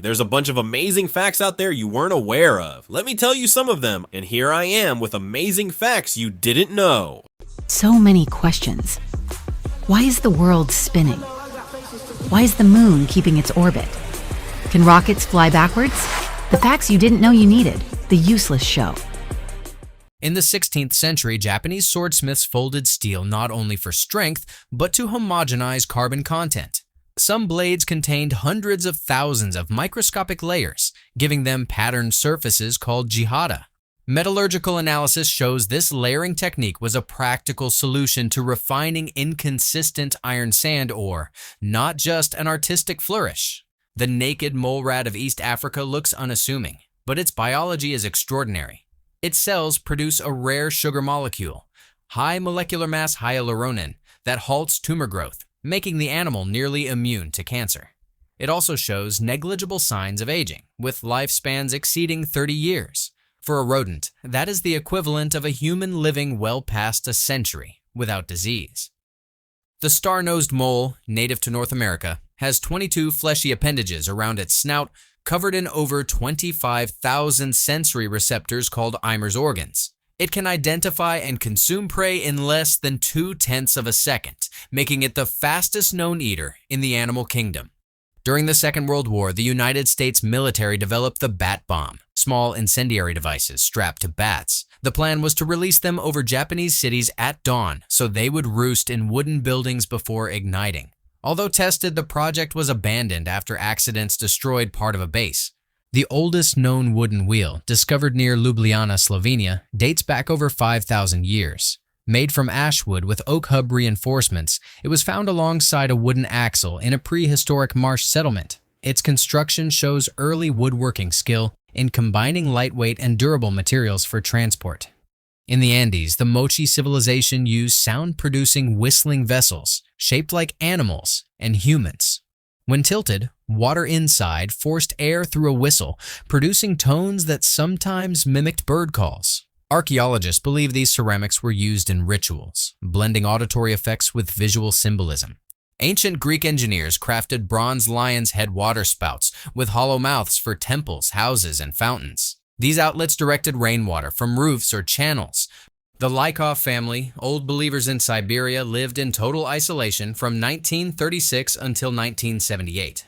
There's a bunch of amazing facts out there you weren't aware of. Let me tell you some of them, and here I am with amazing facts you didn't know. So many questions. Why is the world spinning? Why is the moon keeping its orbit? Can rockets fly backwards? The facts you didn't know you needed. The Useless Show. In the 16th century, Japanese swordsmiths folded steel not only for strength, but to homogenize carbon content. Some blades contained hundreds of thousands of microscopic layers, giving them patterned surfaces called jihada. Metallurgical analysis shows this layering technique was a practical solution to refining inconsistent iron sand ore, not just an artistic flourish. The naked mole rat of East Africa looks unassuming, but its biology is extraordinary. Its cells produce a rare sugar molecule, high molecular mass hyaluronan, that halts tumor growth, making the animal nearly immune to cancer. It also shows negligible signs of aging, with lifespans exceeding 30 years. For a rodent, that is the equivalent of a human living well past a century without disease. The star-nosed mole, native to North America, has 22 fleshy appendages around its snout, covered in over 25,000 sensory receptors called Eimer's organs. It can identify and consume prey in less than 0.2 of a second, making it the fastest known eater in the animal kingdom. During the Second World War, the United States military developed the bat bomb, small incendiary devices strapped to bats. The plan was to release them over Japanese cities at dawn so they would roost in wooden buildings before igniting. Although tested, the project was abandoned after accidents destroyed part of a base. The oldest known wooden wheel, discovered near Ljubljana, Slovenia, dates back over 5,000 years. Made from ash wood with oak hub reinforcements, it was found alongside a wooden axle in a prehistoric marsh settlement. Its construction shows early woodworking skill in combining lightweight and durable materials for transport. In the Andes, the Mochi civilization used sound-producing whistling vessels shaped like animals and humans. When tilted, water inside forced air through a whistle, producing tones that sometimes mimicked bird calls. Archaeologists believe these ceramics were used in rituals, blending auditory effects with visual symbolism. Ancient Greek engineers crafted bronze lion's head waterspouts with hollow mouths for temples, houses, and fountains. These outlets directed rainwater from roofs or channels. The Lykov family, old believers in Siberia, lived in total isolation from 1936 until 1978.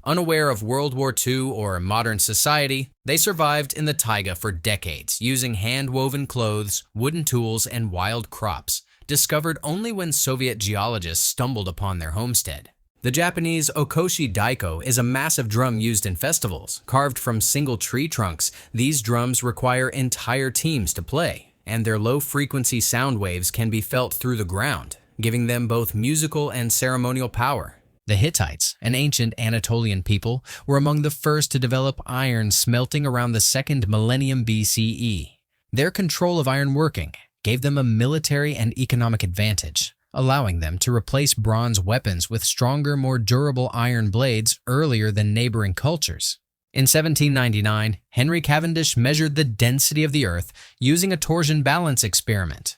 Unaware of World War II or modern society, they survived in the taiga for decades, using hand-woven clothes, wooden tools, and wild crops, discovered only when Soviet geologists stumbled upon their homestead. The Japanese okoshi daiko is a massive drum used in festivals, carved from single tree trunks. These drums require entire teams to play, and their low-frequency sound waves can be felt through the ground, giving them both musical and ceremonial power. The Hittites, an ancient Anatolian people, were among the first to develop iron smelting around the 2nd millennium BCE. Their control of iron working gave them a military and economic advantage, allowing them to replace bronze weapons with stronger, more durable iron blades earlier than neighboring cultures. In 1799, Henry Cavendish measured the density of the Earth using a torsion balance experiment.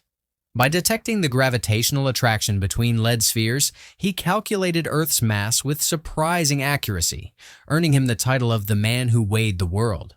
By detecting the gravitational attraction between lead spheres, he calculated Earth's mass with surprising accuracy, earning him the title of the man who weighed the world.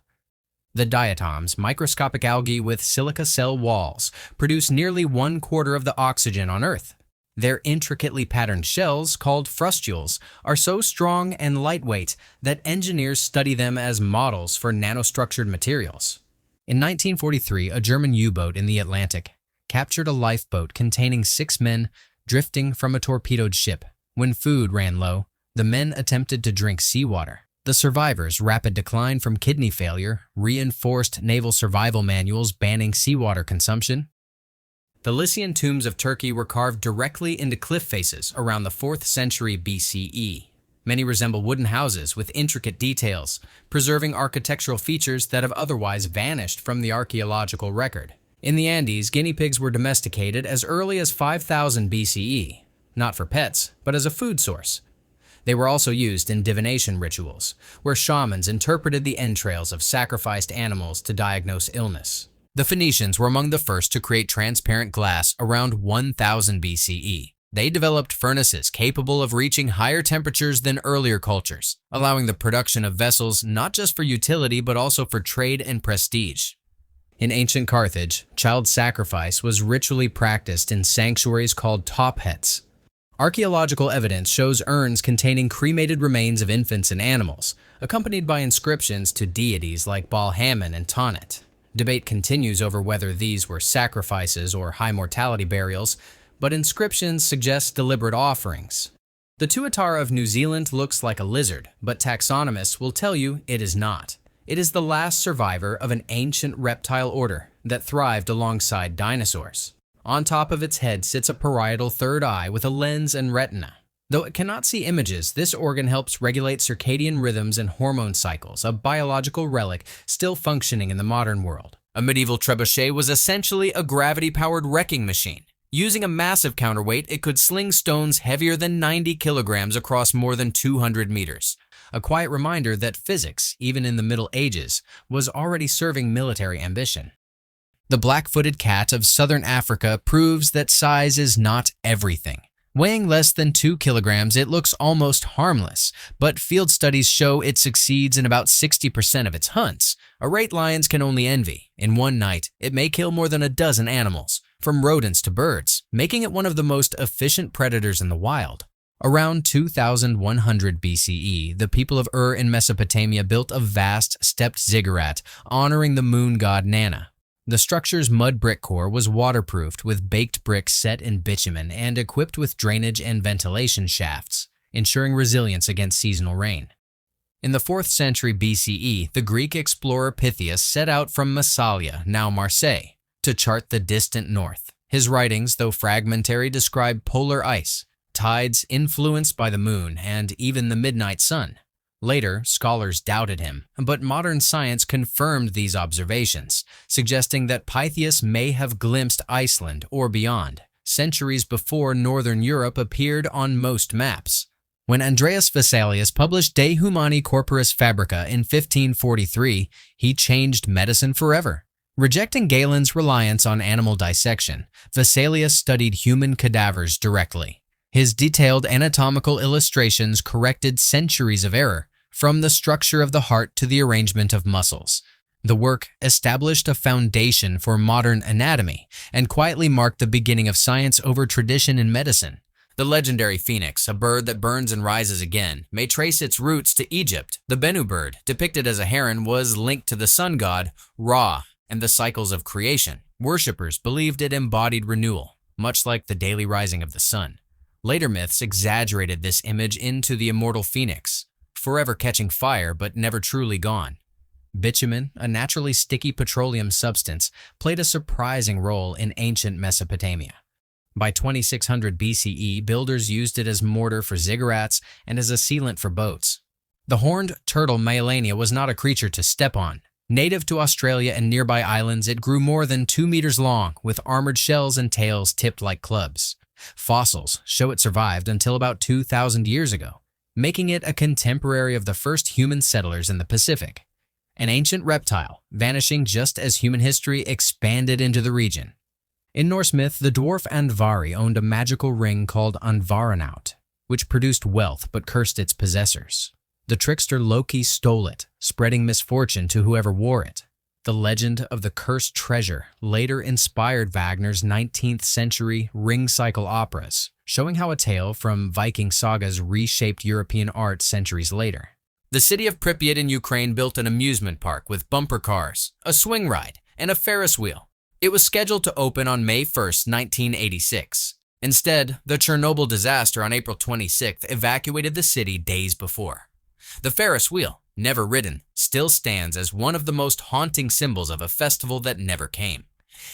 The diatoms, microscopic algae with silica cell walls, produce nearly 1/4 of the oxygen on Earth. Their intricately patterned shells, called frustules, are so strong and lightweight that engineers study them as models for nanostructured materials. In 1943, a German U-boat in the Atlantic captured a lifeboat containing 6 men drifting from a torpedoed ship. When food ran low, the men attempted to drink seawater. The survivors' rapid decline from kidney failure reinforced naval survival manuals banning seawater consumption. The Lycian tombs of Turkey were carved directly into cliff faces around the 4th century BCE. Many resemble wooden houses with intricate details, preserving architectural features that have otherwise vanished from the archaeological record. In the Andes, guinea pigs were domesticated as early as 5000 BCE, not for pets, but as a food source. They were also used in divination rituals, where shamans interpreted the entrails of sacrificed animals to diagnose illness. The Phoenicians were among the first to create transparent glass around 1000 BCE. They developed furnaces capable of reaching higher temperatures than earlier cultures, allowing the production of vessels not just for utility but also for trade and prestige. In ancient Carthage, child sacrifice was ritually practiced in sanctuaries called tophets. Archaeological evidence shows urns containing cremated remains of infants and animals, accompanied by inscriptions to deities like Baal-Hamon and Tanit. Debate continues over whether these were sacrifices or high mortality burials, but inscriptions suggest deliberate offerings. The tuatara of New Zealand looks like a lizard, but taxonomists will tell you it is not. It is the last survivor of an ancient reptile order that thrived alongside dinosaurs. On top of its head sits a parietal third eye with a lens and retina. Though it cannot see images, this organ helps regulate circadian rhythms and hormone cycles, a biological relic still functioning in the modern world. A medieval trebuchet was essentially a gravity-powered wrecking machine. Using a massive counterweight, it could sling stones heavier than 90 kilograms across more than 200 meters. A quiet reminder that physics, even in the Middle Ages, was already serving military ambition. The black-footed cat of southern Africa proves that size is not everything. Weighing less than 2 kilograms, it looks almost harmless, but field studies show it succeeds in about 60% of its hunts, a rate lions can only envy. In one night, it may kill more than a dozen animals, from rodents to birds, making it one of the most efficient predators in the wild. Around 2100 BCE, the people of Ur in Mesopotamia built a vast stepped ziggurat honoring the moon god Nana. The structure's mud brick core was waterproofed with baked bricks set in bitumen and equipped with drainage and ventilation shafts, ensuring resilience against seasonal rain. In the 4th century BCE, the Greek explorer Pytheas set out from Massalia, now Marseille, to chart the distant north. His writings, though fragmentary, describe polar ice, tides influenced by the moon, and even the midnight sun. Later, scholars doubted him, but modern science confirmed these observations, suggesting that Pytheas may have glimpsed Iceland or beyond, centuries before northern Europe appeared on most maps. When Andreas Vesalius published De Humani Corporis Fabrica in 1543, he changed medicine forever. Rejecting Galen's reliance on animal dissection, Vesalius studied human cadavers directly. His detailed anatomical illustrations corrected centuries of error, from the structure of the heart to the arrangement of muscles. The work established a foundation for modern anatomy and quietly marked the beginning of science over tradition in medicine. The legendary phoenix, a bird that burns and rises again, may trace its roots to Egypt. The Bennu bird, depicted as a heron, was linked to the sun god, Ra, and the cycles of creation. Worshippers believed it embodied renewal, much like the daily rising of the sun. Later myths exaggerated this image into the immortal phoenix, forever catching fire but never truly gone. Bitumen, a naturally sticky petroleum substance, played a surprising role in ancient Mesopotamia. By 2600 BCE, builders used it as mortar for ziggurats and as a sealant for boats. The horned turtle Myelania was not a creature to step on. Native to Australia and nearby islands, it grew more than 2 meters long, with armored shells and tails tipped like clubs. Fossils show it survived until about 2,000 years ago, making it a contemporary of the first human settlers in the Pacific. An ancient reptile, vanishing just as human history expanded into the region. In Norse myth, the dwarf Andvari owned a magical ring called Andvaranaut, which produced wealth but cursed its possessors. The trickster Loki stole it, spreading misfortune to whoever wore it. The legend of the cursed treasure later inspired Wagner's 19th century ring cycle operas, showing how a tale from Viking sagas reshaped European art centuries later. The city of Pripyat in Ukraine built an amusement park with bumper cars, a swing ride, and a Ferris wheel. It was scheduled to open on May 1, 1986. Instead, the Chernobyl disaster on April 26 evacuated the city days before. The Ferris wheel, never ridden, still stands as one of the most haunting symbols of a festival that never came.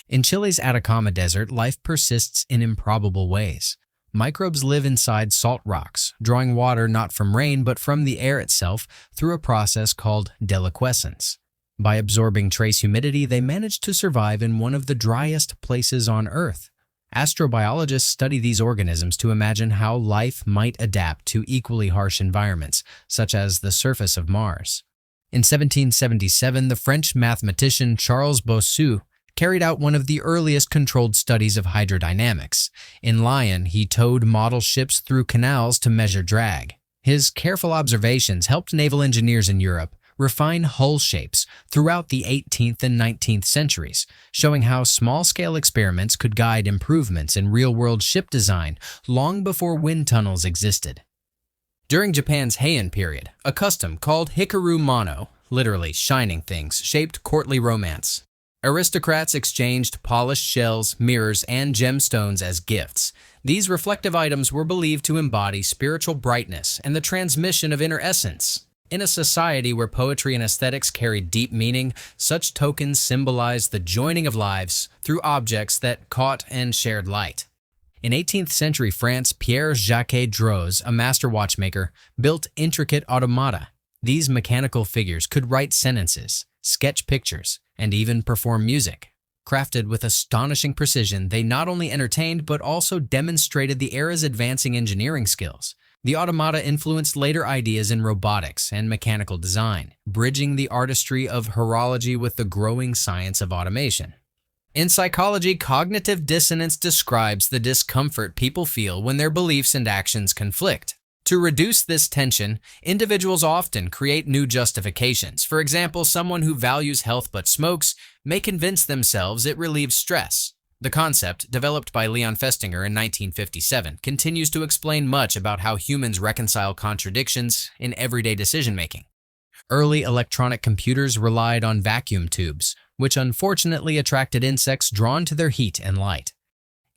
In Chile's Atacama Desert, life persists in improbable ways. Microbes live inside salt rocks, drawing water not from rain but from the air itself through a process called deliquescence. By absorbing trace humidity, they manage to survive in one of the driest places on Earth. Astrobiologists study these organisms to imagine how life might adapt to equally harsh environments, such as the surface of Mars. In 1777, the French mathematician Charles Bossuet carried out one of the earliest controlled studies of hydrodynamics. In Lion, he towed model ships through canals to measure drag. His careful observations helped naval engineers in Europe refine hull shapes throughout the 18th and 19th centuries, showing how small-scale experiments could guide improvements in real-world ship design long before wind tunnels existed. During Japan's Heian period, a custom called hikaru mono, literally shining things, shaped courtly romance. Aristocrats exchanged polished shells, mirrors, and gemstones as gifts. These reflective items were believed to embody spiritual brightness and the transmission of inner essence. In a society where poetry and aesthetics carried deep meaning, such tokens symbolized the joining of lives through objects that caught and shared light. In 18th century France, Pierre-Jacques Droz, a master watchmaker, built intricate automata. These mechanical figures could write sentences, sketch pictures, and even perform music. Crafted with astonishing precision, they not only entertained but also demonstrated the era's advancing engineering skills. The automata influenced later ideas in robotics and mechanical design, bridging the artistry of horology with the growing science of automation. In psychology, cognitive dissonance describes the discomfort people feel when their beliefs and actions conflict. To reduce this tension, individuals often create new justifications. For example, someone who values health but smokes may convince themselves it relieves stress. The concept, developed by Leon Festinger in 1957, continues to explain much about how humans reconcile contradictions in everyday decision-making. Early electronic computers relied on vacuum tubes, which unfortunately attracted insects drawn to their heat and light.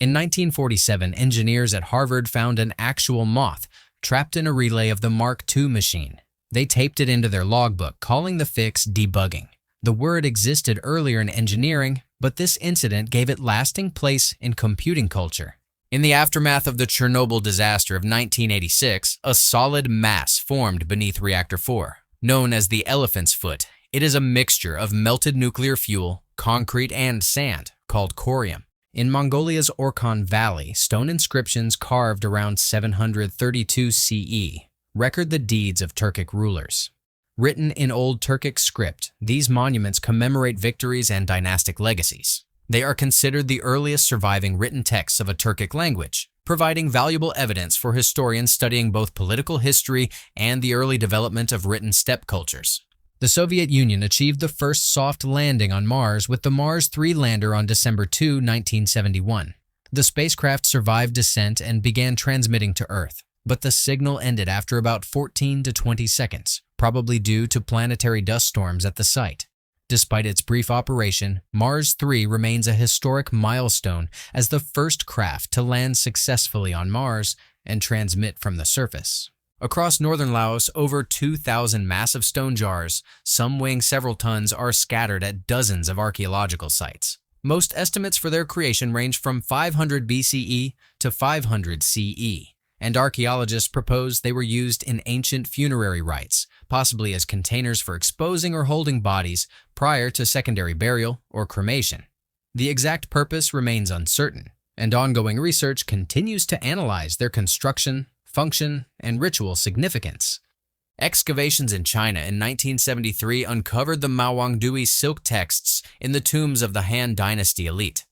In 1947, engineers at Harvard found an actual moth trapped in a relay of the Mark II machine. They taped it into their logbook, calling the fix debugging. The word existed earlier in engineering, but this incident gave it lasting place in computing culture. In the aftermath of the Chernobyl disaster of 1986, a solid mass formed beneath Reactor 4. Known as the elephant's foot, it is a mixture of melted nuclear fuel, concrete, and sand, called corium. In Mongolia's Orkhon Valley, stone inscriptions carved around 732 CE record the deeds of Turkic rulers. Written in Old Turkic script, these monuments commemorate victories and dynastic legacies. They are considered the earliest surviving written texts of a Turkic language, providing valuable evidence for historians studying both political history and the early development of written steppe cultures. The Soviet Union achieved the first soft landing on Mars with the Mars 3 lander on December 2, 1971. The spacecraft survived descent and began transmitting to Earth, but the signal ended after about 14 to 20 seconds, probably due to planetary dust storms at the site. Despite its brief operation, Mars 3 remains a historic milestone as the first craft to land successfully on Mars and transmit from the surface. Across northern Laos, over 2,000 massive stone jars, some weighing several tons, are scattered at dozens of archaeological sites. Most estimates for their creation range from 500 BCE to 500 CE, and archaeologists propose they were used in ancient funerary rites, possibly as containers for exposing or holding bodies prior to secondary burial or cremation. The exact purpose remains uncertain, and ongoing research continues to analyze their construction, function, and ritual significance. Excavations in China in 1973 uncovered the Mawangdui silk texts in the tombs of the Han Dynasty elite.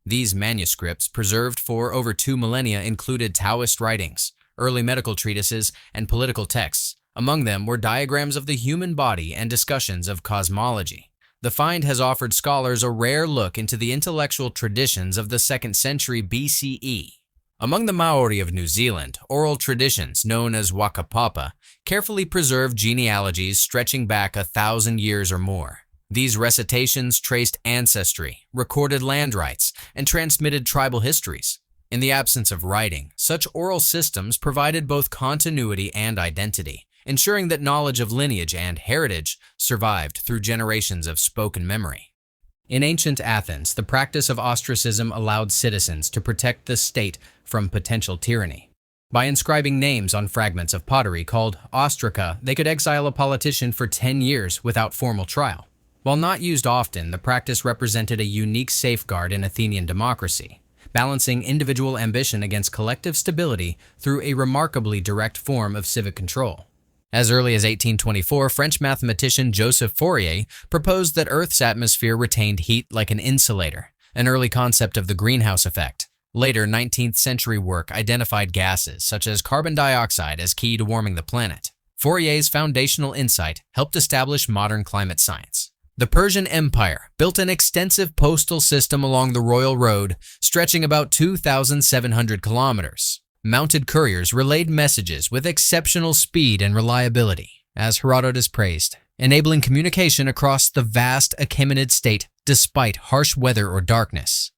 These manuscripts, preserved for over 2 millennia, included Taoist writings, early medical treatises, and political texts. Among them were diagrams of the human body and discussions of cosmology. The find has offered scholars a rare look into the intellectual traditions of the 2nd century BCE. Among the Maori of New Zealand, oral traditions known as whakapapa carefully preserved genealogies stretching back 1,000 years or more. These recitations traced ancestry, recorded land rights, and transmitted tribal histories. In the absence of writing, such oral systems provided both continuity and identity, ensuring that knowledge of lineage and heritage survived through generations of spoken memory. In ancient Athens, the practice of ostracism allowed citizens to protect the state from potential tyranny. By inscribing names on fragments of pottery called ostraca, they could exile a politician for 10 years without formal trial. While not used often, the practice represented a unique safeguard in Athenian democracy, balancing individual ambition against collective stability through a remarkably direct form of civic control. As early as 1824, French mathematician Joseph Fourier proposed that Earth's atmosphere retained heat like an insulator, an early concept of the greenhouse effect. Later 19th century work identified gases such as carbon dioxide as key to warming the planet. Fourier's foundational insight helped establish modern climate science. The Persian Empire built an extensive postal system along the Royal Road, stretching about 2,700 kilometers. Mounted couriers relayed messages with exceptional speed and reliability, as Herodotus praised, enabling communication across the vast Achaemenid state despite harsh weather or darkness.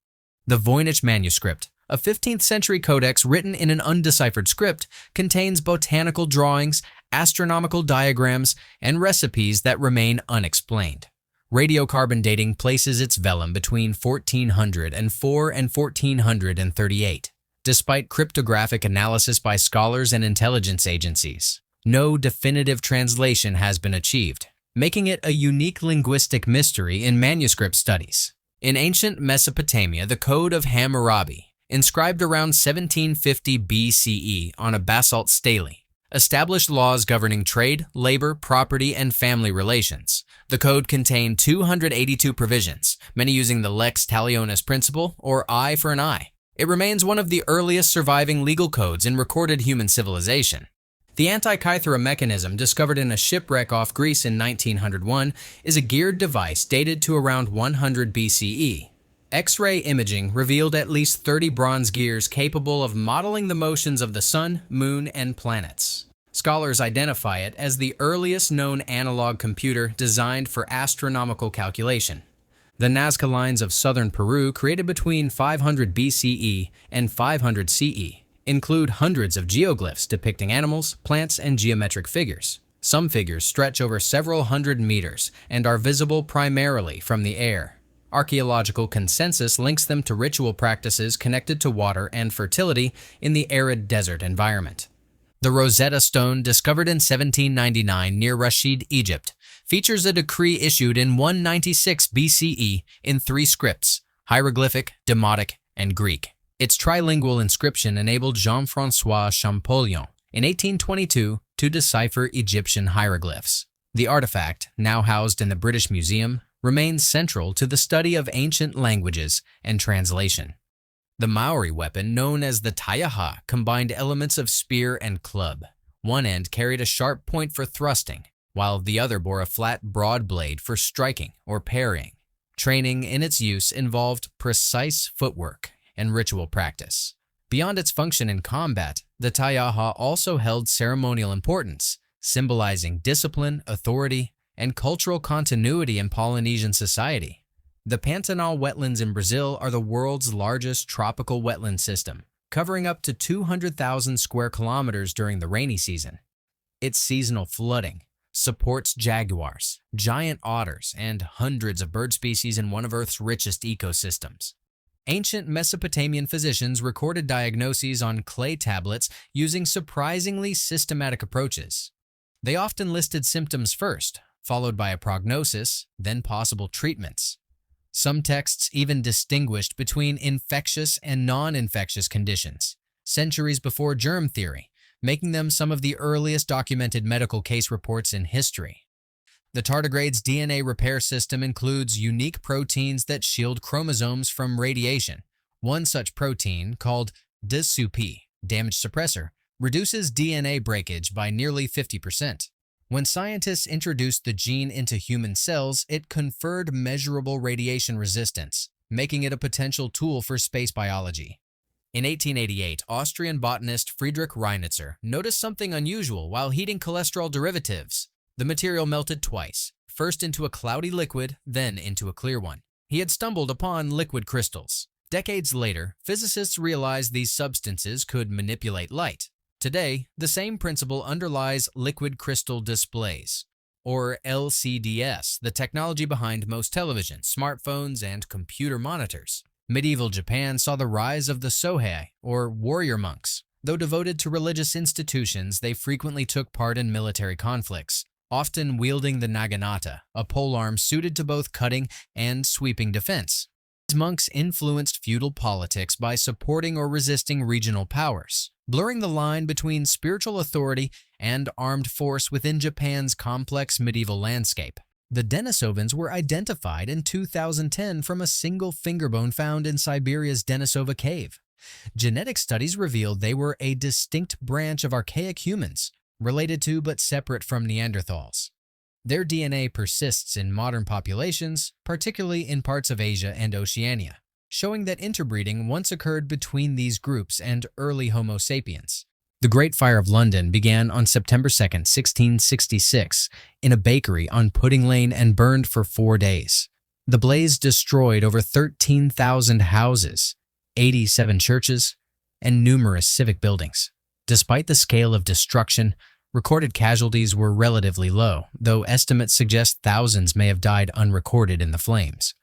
The Voynich manuscript, a 15th century codex written in an undeciphered script, contains botanical drawings, astronomical diagrams, and recipes that remain unexplained. Radiocarbon dating places its vellum between 1404 and 1438. Despite cryptographic analysis by scholars and intelligence agencies, no definitive translation has been achieved, making it a unique linguistic mystery in manuscript studies. In ancient Mesopotamia, the Code of Hammurabi, inscribed around 1750 BCE on a basalt stele, established laws governing trade, labor, property, and family relations. The code contained 282 provisions, many using the lex talionis principle, or eye for an eye. It remains one of the earliest surviving legal codes in recorded human civilization. The Antikythera mechanism, discovered in a shipwreck off Greece in 1901, is a geared device dated to around 100 BCE. X-ray imaging revealed at least 30 bronze gears capable of modeling the motions of the sun, moon, and planets. Scholars identify it as the earliest known analog computer designed for astronomical calculation. The Nazca lines of southern Peru, created between 500 BCE and 500 CE, include hundreds of geoglyphs depicting animals, plants, and geometric figures. Some figures stretch over several hundred meters and are visible primarily from the air. Archaeological consensus links them to ritual practices connected to water and fertility in the arid desert environment. The Rosetta Stone, discovered in 1799 near Rashid, Egypt, features a decree issued in 196 BCE in 3 scripts: hieroglyphic, Demotic, and Greek. Its trilingual inscription enabled Jean-François Champollion in 1822 to decipher Egyptian hieroglyphs. The artifact, now housed in the British Museum, remains central to the study of ancient languages and translation. The Maori weapon, known as the taiaha, combined elements of spear and club. One end carried a sharp point for thrusting, while the other bore a flat, broad blade for striking or parrying. Training in its use involved precise footwork and ritual practice. Beyond its function in combat, the taiaha also held ceremonial importance, symbolizing discipline, authority, and cultural continuity in Polynesian society. The Pantanal wetlands in Brazil are the world's largest tropical wetland system, covering up to 200,000 square kilometers during the rainy season. Its seasonal flooding supports jaguars, giant otters, and hundreds of bird species in one of Earth's richest ecosystems. Ancient Mesopotamian physicians recorded diagnoses on clay tablets using surprisingly systematic approaches. They often listed symptoms first, followed by a prognosis, then possible treatments. Some texts even distinguished between infectious and non-infectious conditions, centuries before germ theory, making them some of the earliest documented medical case reports in history. The tardigrade's DNA repair system includes unique proteins that shield chromosomes from radiation. One such protein, called DSUP, damage suppressor, reduces DNA breakage by nearly 50%. When scientists introduced the gene into human cells, it conferred measurable radiation resistance, making it a potential tool for space biology. In 1888, Austrian botanist Friedrich Reinitzer noticed something unusual while heating cholesterol derivatives. The material melted twice, first into a cloudy liquid, then into a clear one. He had stumbled upon liquid crystals. Decades later, physicists realized these substances could manipulate light. Today, the same principle underlies liquid crystal displays, or LCDs, the technology behind most televisions, smartphones, and computer monitors. Medieval Japan saw the rise of the Sohei, or warrior monks. Though devoted to religious institutions, they frequently took part in military conflicts, often wielding the naginata, a polearm suited to both cutting and sweeping defense. These monks influenced feudal politics by supporting or resisting regional powers, blurring the line between spiritual authority and armed force within Japan's complex medieval landscape. The Denisovans were identified in 2010 from a single fingerbone found in Siberia's Denisova cave. Genetic studies revealed they were a distinct branch of archaic humans, related to but separate from Neanderthals. Their DNA persists in modern populations, particularly in parts of Asia and Oceania, showing that interbreeding once occurred between these groups and early Homo sapiens. The Great Fire of London began on September 2, 1666, in a bakery on Pudding Lane and burned for 4 days. The blaze destroyed over 13,000 houses, 87 churches, and numerous civic buildings. Despite the scale of destruction, recorded casualties were relatively low, though estimates suggest thousands may have died unrecorded in the flames.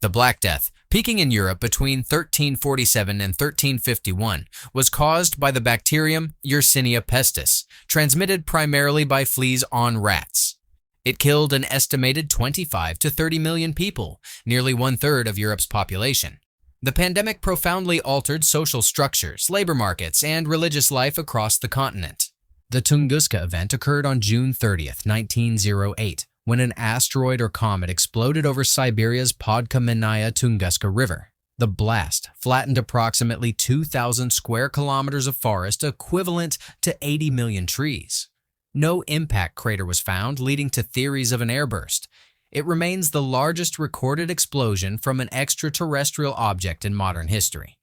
The Black Death, peaking in Europe between 1347 and 1351, was caused by the bacterium Yersinia pestis, transmitted primarily by fleas on rats. It killed an estimated 25 to 30 million people, nearly one-third of Europe's population. The pandemic profoundly altered social structures, labor markets, and religious life across the continent. The Tunguska event occurred on June 30, 1908, when an asteroid or comet exploded over Siberia's Podkamennaya Tunguska River. The blast flattened approximately 2,000 square kilometers of forest, equivalent to 80 million trees. No impact crater was found, leading to theories of an airburst. It remains the largest recorded explosion from an extraterrestrial object in modern history.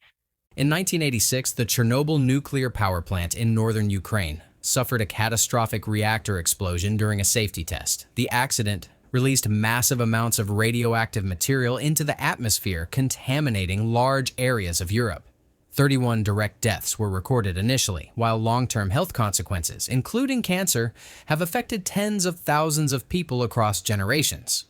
In 1986, the Chernobyl nuclear power plant in northern Ukraine suffered a catastrophic reactor explosion during a safety test. The accident released massive amounts of radioactive material into the atmosphere, contaminating large areas of Europe. 31 direct deaths were recorded initially, while long-term health consequences, including cancer, have affected tens of thousands of people across generations.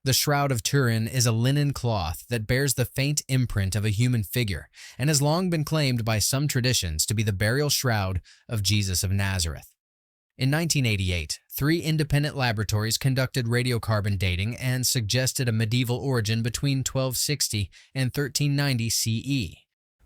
The Shroud of Turin is a linen cloth that bears the faint imprint of a human figure and has long been claimed by some traditions to be the burial shroud of Jesus of Nazareth. In 1988, 3 independent laboratories conducted radiocarbon dating and suggested a medieval origin between 1260 and 1390 CE.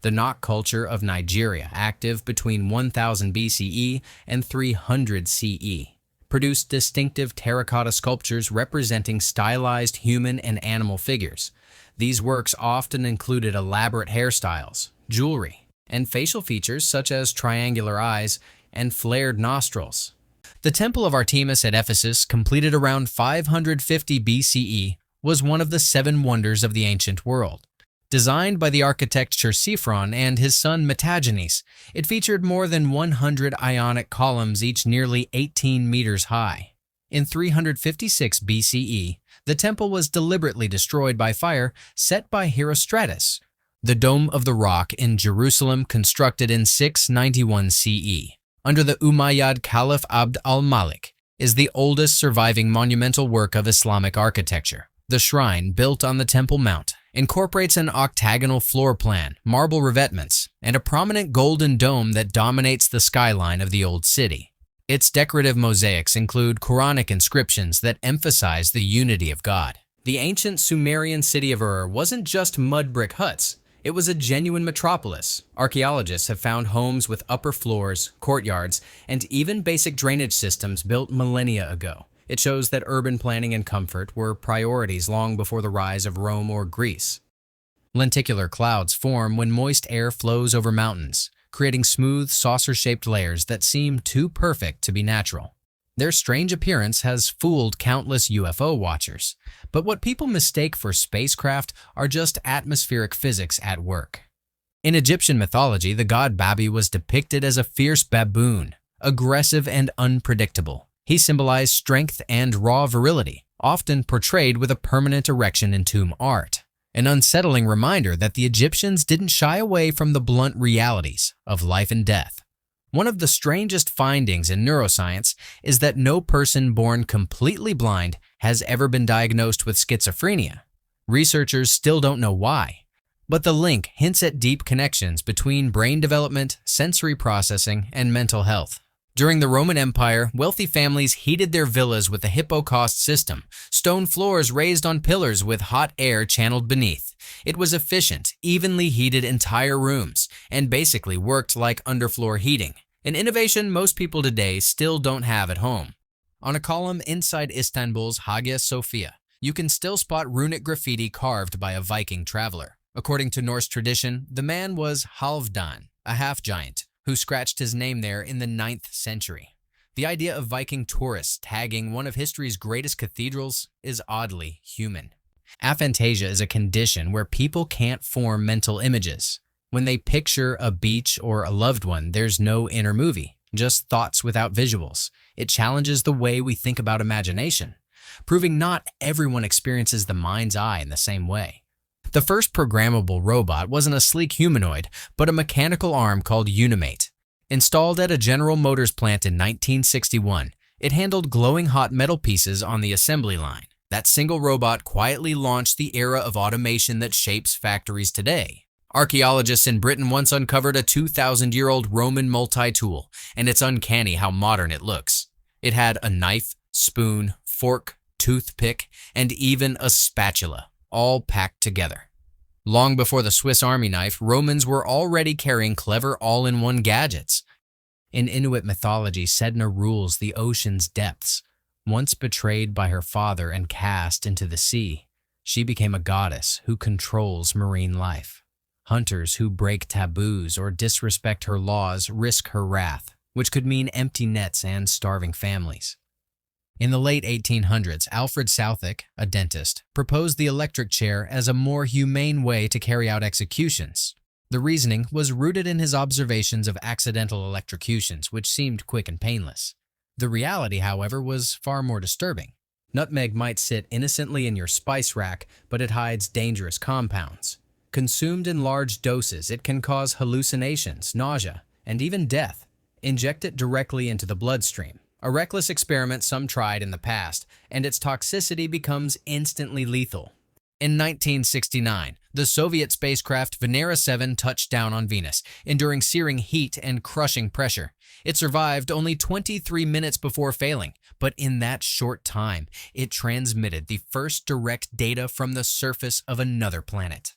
The Nok culture of Nigeria, active between 1000 BCE and 300 CE, produced distinctive terracotta sculptures representing stylized human and animal figures. These works often included elaborate hairstyles, jewelry, and facial features such as triangular eyes and flared nostrils. The Temple of Artemis at Ephesus, completed around 550 BCE, was one of the 7 wonders of the ancient world. Designed by the architect Chersiphron and his son Metagenes, it featured more than 100 Ionic columns, each nearly 18 meters high. In 356 BCE, the temple was deliberately destroyed by fire set by Herostratus. The Dome of the Rock in Jerusalem, constructed in 691 CE, under the Umayyad Caliph Abd al-Malik, is the oldest surviving monumental work of Islamic architecture. The shrine, built on the Temple Mount, incorporates an octagonal floor plan, marble revetments, and a prominent golden dome that dominates the skyline of the old city. Its decorative mosaics include Quranic inscriptions that emphasize the unity of God. The ancient Sumerian city of Ur wasn't just mud brick huts. It was a genuine metropolis. Archaeologists have found homes with upper floors, courtyards, and even basic drainage systems built millennia ago. It shows that urban planning and comfort were priorities long before the rise of Rome or Greece. Lenticular clouds form when moist air flows over mountains, creating smooth, saucer-shaped layers that seem too perfect to be natural. Their strange appearance has fooled countless UFO watchers, but what people mistake for spacecraft are just atmospheric physics at work. In Egyptian mythology, the god Babi was depicted as a fierce baboon, aggressive and unpredictable. He symbolized strength and raw virility, often portrayed with a permanent erection in tomb art. An unsettling reminder that the Egyptians didn't shy away from the blunt realities of life and death. One of the strangest findings in neuroscience is that no person born completely blind has ever been diagnosed with schizophrenia. Researchers still don't know why, but the link hints at deep connections between brain development, sensory processing, and mental health. During the Roman Empire, wealthy families heated their villas with the hippocaust system, stone floors raised on pillars with hot air channeled beneath. It was efficient, evenly heated entire rooms, and basically worked like underfloor heating, an innovation most people today still don't have at home. On a column inside Istanbul's Hagia Sophia, you can still spot runic graffiti carved by a Viking traveler. According to Norse tradition, the man was Halfdan, a half-giant, who scratched his name there in the 9th century. The idea of Viking tourists tagging one of history's greatest cathedrals is oddly human. Aphantasia is a condition where people can't form mental images. When they picture a beach or a loved one, there's no inner movie, just thoughts without visuals. It challenges the way we think about imagination, proving not everyone experiences the mind's eye in the same way. The first programmable robot wasn't a sleek humanoid, but a mechanical arm called Unimate. Installed at a General Motors plant in 1961, it handled glowing hot metal pieces on the assembly line. That single robot quietly launched the era of automation that shapes factories today. Archaeologists in Britain once uncovered a 2,000-year-old Roman multi-tool, and it's uncanny how modern it looks. It had a knife, spoon, fork, toothpick, and even a spatula, all packed together. Long before the Swiss Army knife, Romans were already carrying clever all-in-one gadgets. In Inuit mythology, Sedna rules the ocean's depths. Once betrayed by her father and cast into the sea, she became a goddess who controls marine life. Hunters who break taboos or disrespect her laws risk her wrath, which could mean empty nets and starving families. In the late 1800s, Alfred Southwick, a dentist, proposed the electric chair as a more humane way to carry out executions. The reasoning was rooted in his observations of accidental electrocutions, which seemed quick and painless. The reality, however, was far more disturbing. Nutmeg might sit innocently in your spice rack, but it hides dangerous compounds. Consumed in large doses, it can cause hallucinations, nausea, and even death. Inject it directly into the bloodstream. A reckless experiment some tried in the past, and its toxicity becomes instantly lethal. In 1969, the Soviet spacecraft Venera 7 touched down on Venus, enduring searing heat and crushing pressure. It survived only 23 minutes before failing, but in that short time, it transmitted the first direct data from the surface of another planet.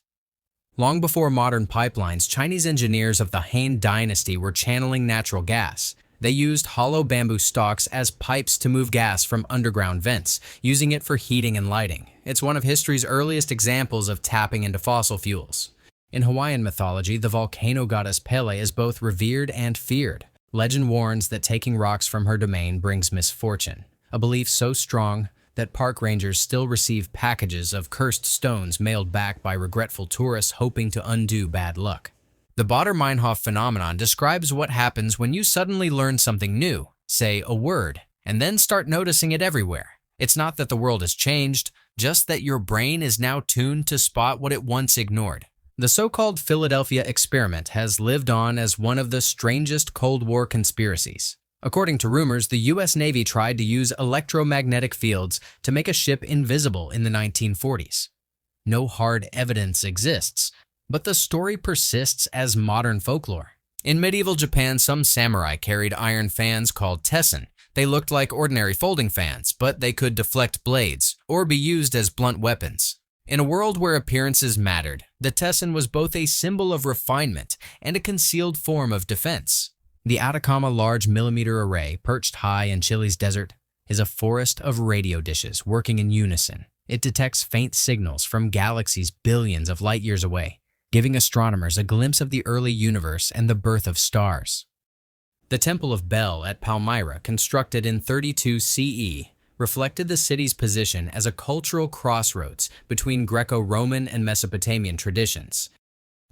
Long before modern pipelines, Chinese engineers of the Han Dynasty were channeling natural gas. They used hollow bamboo stalks as pipes to move gas from underground vents, using it for heating and lighting. It's one of history's earliest examples of tapping into fossil fuels. In Hawaiian mythology, the volcano goddess Pele is both revered and feared. Legend warns that taking rocks from her domain brings misfortune, a belief so strong that park rangers still receive packages of cursed stones mailed back by regretful tourists hoping to undo bad luck. The Baader-Meinhof phenomenon describes what happens when you suddenly learn something new, say a word, and then start noticing it everywhere. It's not that the world has changed, just that your brain is now tuned to spot what it once ignored. The so-called Philadelphia experiment has lived on as one of the strangest Cold War conspiracies. According to rumors, the U.S. Navy tried to use electromagnetic fields to make a ship invisible in the 1940s. No hard evidence exists, but the story persists as modern folklore. In medieval Japan, some samurai carried iron fans called tessen. They looked like ordinary folding fans, but they could deflect blades or be used as blunt weapons. In a world where appearances mattered, the tessen was both a symbol of refinement and a concealed form of defense. The Atacama Large Millimeter Array, perched high in Chile's desert, is a forest of radio dishes working in unison. It detects faint signals from galaxies billions of light years away, giving astronomers a glimpse of the early universe and the birth of stars. The Temple of Bel at Palmyra, constructed in 32 CE, reflected the city's position as a cultural crossroads between Greco-Roman and Mesopotamian traditions.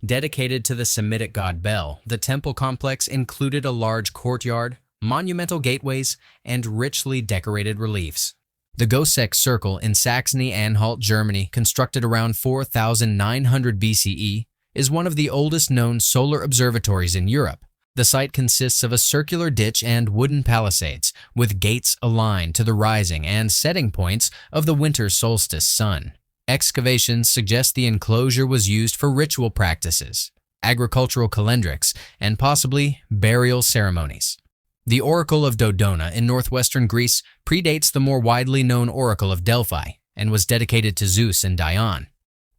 Dedicated to the Semitic god Bel, the temple complex included a large courtyard, monumental gateways, and richly decorated reliefs. The Goseck Circle in Saxony-Anhalt, Germany, constructed around 4900 BCE, is one of the oldest known solar observatories in Europe. The site consists of a circular ditch and wooden palisades, with gates aligned to the rising and setting points of the winter solstice sun. Excavations suggest the enclosure was used for ritual practices, agricultural calendrics, and possibly burial ceremonies. The Oracle of Dodona in northwestern Greece predates the more widely known Oracle of Delphi and was dedicated to Zeus and Dione.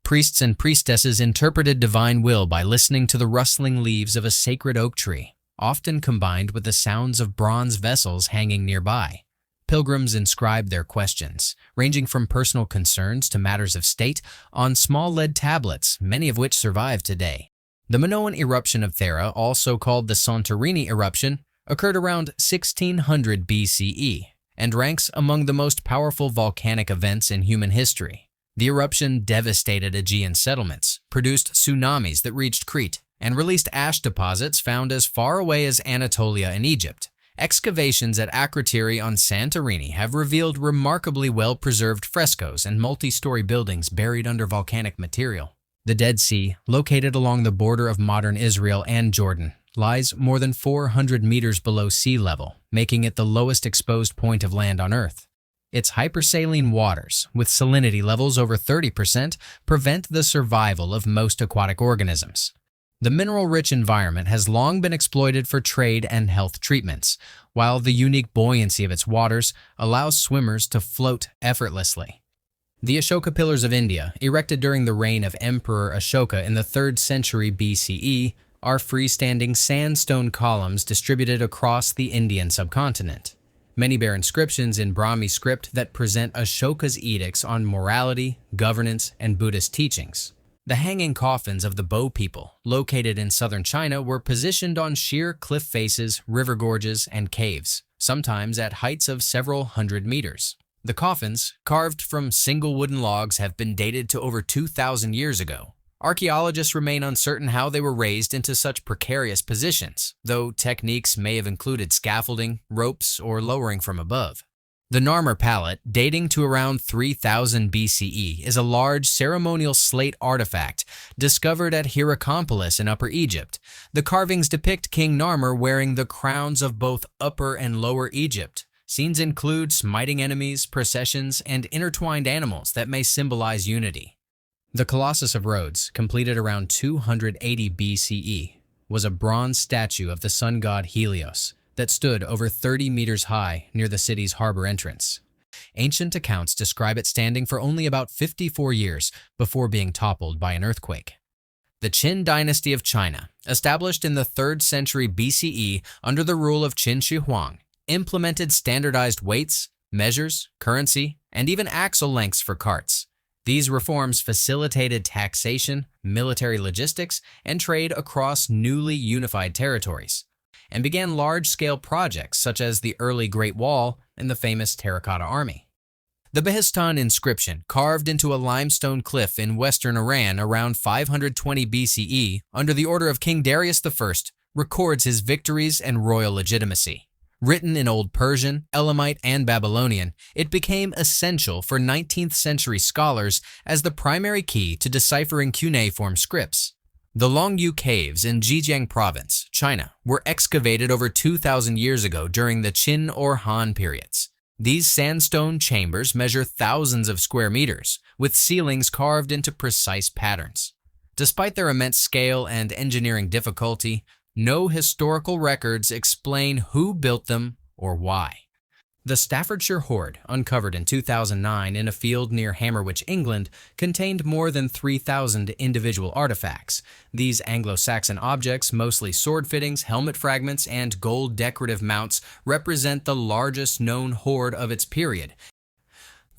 Priests and priestesses interpreted divine will by listening to the rustling leaves of a sacred oak tree, often combined with the sounds of bronze vessels hanging nearby. Pilgrims inscribed their questions, ranging from personal concerns to matters of state, on small lead tablets, many of which survive today. The Minoan eruption of Thera, also called the Santorini eruption, occurred around 1600 BCE and ranks among the most powerful volcanic events in human history. The eruption devastated Aegean settlements, produced tsunamis that reached Crete, and released ash deposits found as far away as Anatolia and Egypt. Excavations at Akrotiri on Santorini have revealed remarkably well-preserved frescoes and multi-story buildings buried under volcanic material. The Dead Sea, located along the border of modern Israel and Jordan, lies more than 400 meters below sea level, making it the lowest exposed point of land on Earth. Its hypersaline waters, with salinity levels over 30%, prevent the survival of most aquatic organisms. The mineral-rich environment has long been exploited for trade and health treatments, while the unique buoyancy of its waters allows swimmers to float effortlessly. The Ashoka Pillars of India, erected during the reign of Emperor Ashoka in the 3rd century BCE, are freestanding sandstone columns distributed across the Indian subcontinent. Many bear inscriptions in Brahmi script that present Ashoka's edicts on morality, governance, and Buddhist teachings. The hanging coffins of the Bo people, located in southern China, were positioned on sheer cliff faces, river gorges, and caves, sometimes at heights of several hundred meters. The coffins, carved from single wooden logs, have been dated to over 2,000 years ago. Archaeologists remain uncertain how they were raised into such precarious positions, though techniques may have included scaffolding, ropes, or lowering from above. The Narmer palette, dating to around 3000 BCE, is a large ceremonial slate artifact discovered at Hierakonpolis in Upper Egypt. The carvings depict King Narmer wearing the crowns of both Upper and Lower Egypt. Scenes include smiting enemies, processions, and intertwined animals that may symbolize unity. The Colossus of Rhodes, completed around 280 BCE, was a bronze statue of the sun god Helios that stood over 30 meters high near the city's harbor entrance. Ancient accounts describe it standing for only about 54 years before being toppled by an earthquake. The Qin dynasty of China, established in the 3rd century BCE under the rule of Qin Shi Huang, implemented standardized weights, measures, currency, and even axle lengths for carts. These reforms facilitated taxation, military logistics, and trade across newly unified territories, and began large-scale projects such as the early Great Wall and the famous Terracotta Army. The Behistun inscription, carved into a limestone cliff in western Iran around 520 BCE under the order of King Darius I, records his victories and royal legitimacy. Written in Old Persian, Elamite, and Babylonian, it became essential for 19th century scholars as the primary key to deciphering cuneiform scripts. The Longyu Caves in Zhejiang Province, China, were excavated over 2,000 years ago during the Qin or Han periods. These sandstone chambers measure thousands of square meters, with ceilings carved into precise patterns. Despite their immense scale and engineering difficulty, no historical records explain who built them or why. The Staffordshire Hoard, uncovered in 2009 in a field near Hammerwich, England, contained more than 3,000 individual artifacts. These Anglo-Saxon objects, mostly sword fittings, helmet fragments, and gold decorative mounts, represent the largest known hoard of its period.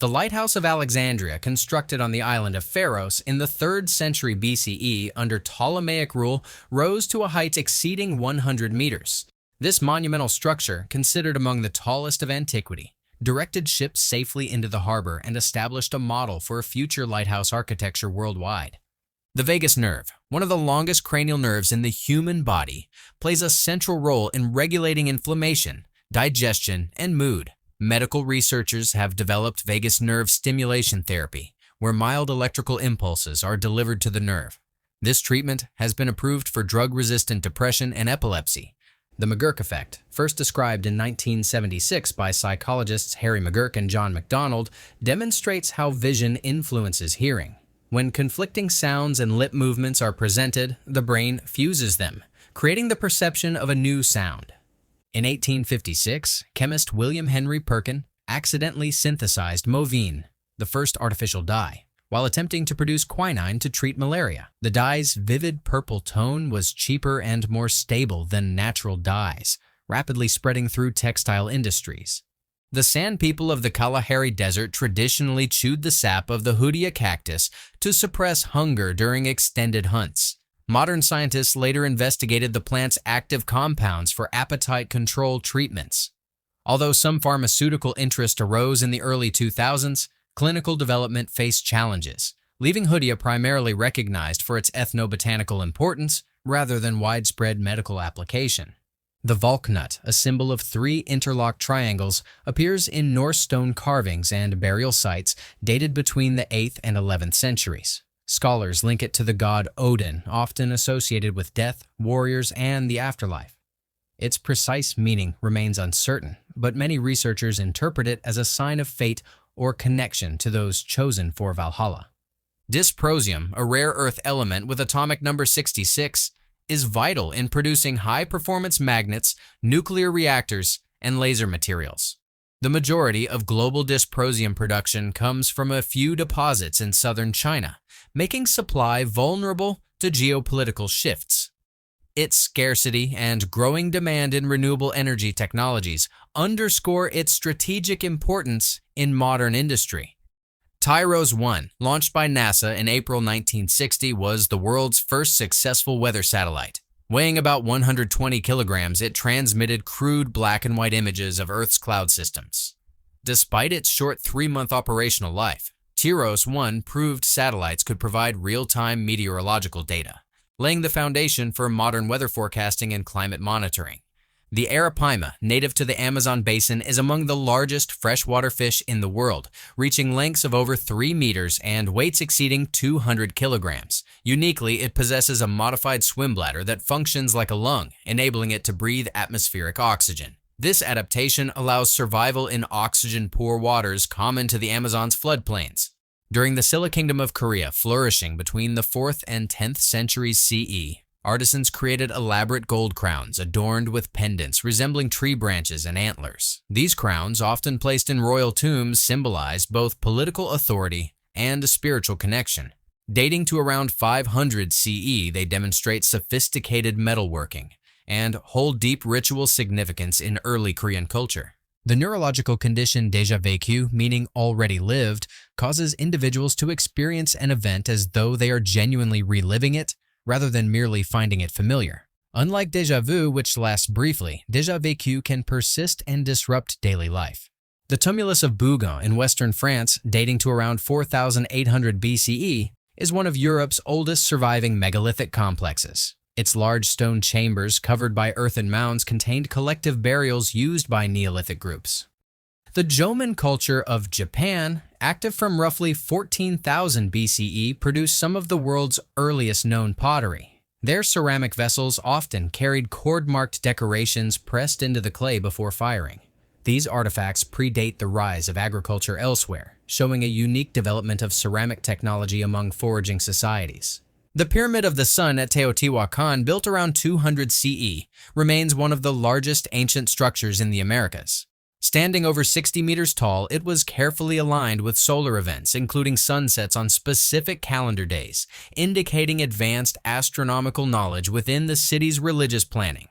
The Lighthouse of Alexandria, constructed on the island of Pharos in the 3rd century BCE under Ptolemaic rule, rose to a height exceeding 100 meters. This monumental structure, considered among the tallest of antiquity, directed ships safely into the harbor and established a model for future lighthouse architecture worldwide. The vagus nerve, one of the longest cranial nerves in the human body, plays a central role in regulating inflammation, digestion, and mood. Medical researchers have developed vagus nerve stimulation therapy, where mild electrical impulses are delivered to the nerve. This treatment has been approved for drug-resistant depression and epilepsy. The McGurk effect, first described in 1976 by psychologists Harry McGurk and John MacDonald, demonstrates how vision influences hearing. When conflicting sounds and lip movements are presented, the brain fuses them, creating the perception of a new sound. In 1856, chemist William Henry Perkin accidentally synthesized movine, the first artificial dye, while attempting to produce quinine to treat malaria. The dye's vivid purple tone was cheaper and more stable than natural dyes, rapidly spreading through textile industries. The San people of the Kalahari Desert traditionally chewed the sap of the Hoodia cactus to suppress hunger during extended hunts. Modern scientists later investigated the plant's active compounds for appetite control treatments. Although some pharmaceutical interest arose in the early 2000s, clinical development faced challenges, leaving Hoodia primarily recognized for its ethnobotanical importance rather than widespread medical application. The valknut, a symbol of 3 interlocked triangles, appears in Norse stone carvings and burial sites dated between the 8th and 11th centuries. Scholars link it to the god Odin, often associated with death, warriors, and the afterlife. Its precise meaning remains uncertain, but many researchers interpret it as a sign of fate or connection to those chosen for Valhalla. Dysprosium, a rare earth element with atomic number 66, is vital in producing high-performance magnets, nuclear reactors, and laser materials. The majority of global dysprosium production comes from a few deposits in southern China, making supply vulnerable to geopolitical shifts. Its scarcity and growing demand in renewable energy technologies underscore its strategic importance in modern industry. Tyros 1, launched by NASA in April 1960, was the world's first successful weather satellite. Weighing about 120 kilograms, it transmitted crude black and white images of Earth's cloud systems. Despite its short 3-month operational life, Tyros 1 proved satellites could provide real-time meteorological data, laying the foundation for modern weather forecasting and climate monitoring. The arapaima, native to the Amazon basin, is among the largest freshwater fish in the world, reaching lengths of over 3 meters and weights exceeding 200 kilograms. Uniquely, it possesses a modified swim bladder that functions like a lung, enabling it to breathe atmospheric oxygen. This adaptation allows survival in oxygen-poor waters common to the Amazon's floodplains. During the Silla Kingdom of Korea, flourishing between the 4th and 10th centuries CE, artisans created elaborate gold crowns adorned with pendants resembling tree branches and antlers. These crowns, often placed in royal tombs, symbolize both political authority and a spiritual connection. Dating to around 500 CE, they demonstrate sophisticated metalworking and hold deep ritual significance in early Korean culture. The neurological condition déjà vécu, meaning already lived, causes individuals to experience an event as though they are genuinely reliving it, rather than merely finding it familiar. Unlike déjà vu, which lasts briefly, déjà vécu can persist and disrupt daily life. The tumulus of Bougon in western France, dating to around 4,800 BCE, is one of Europe's oldest surviving megalithic complexes. Its large stone chambers covered by earthen mounds contained collective burials used by Neolithic groups. The Jomon culture of Japan, active from roughly 14,000 BCE, produced some of the world's earliest known pottery. Their ceramic vessels often carried cord-marked decorations pressed into the clay before firing. These artifacts predate the rise of agriculture elsewhere, showing a unique development of ceramic technology among foraging societies. The Pyramid of the Sun at Teotihuacan, built around 200 CE, remains one of the largest ancient structures in the Americas. Standing over 60 meters tall, it was carefully aligned with solar events, including sunsets on specific calendar days, indicating advanced astronomical knowledge within the city's religious planning.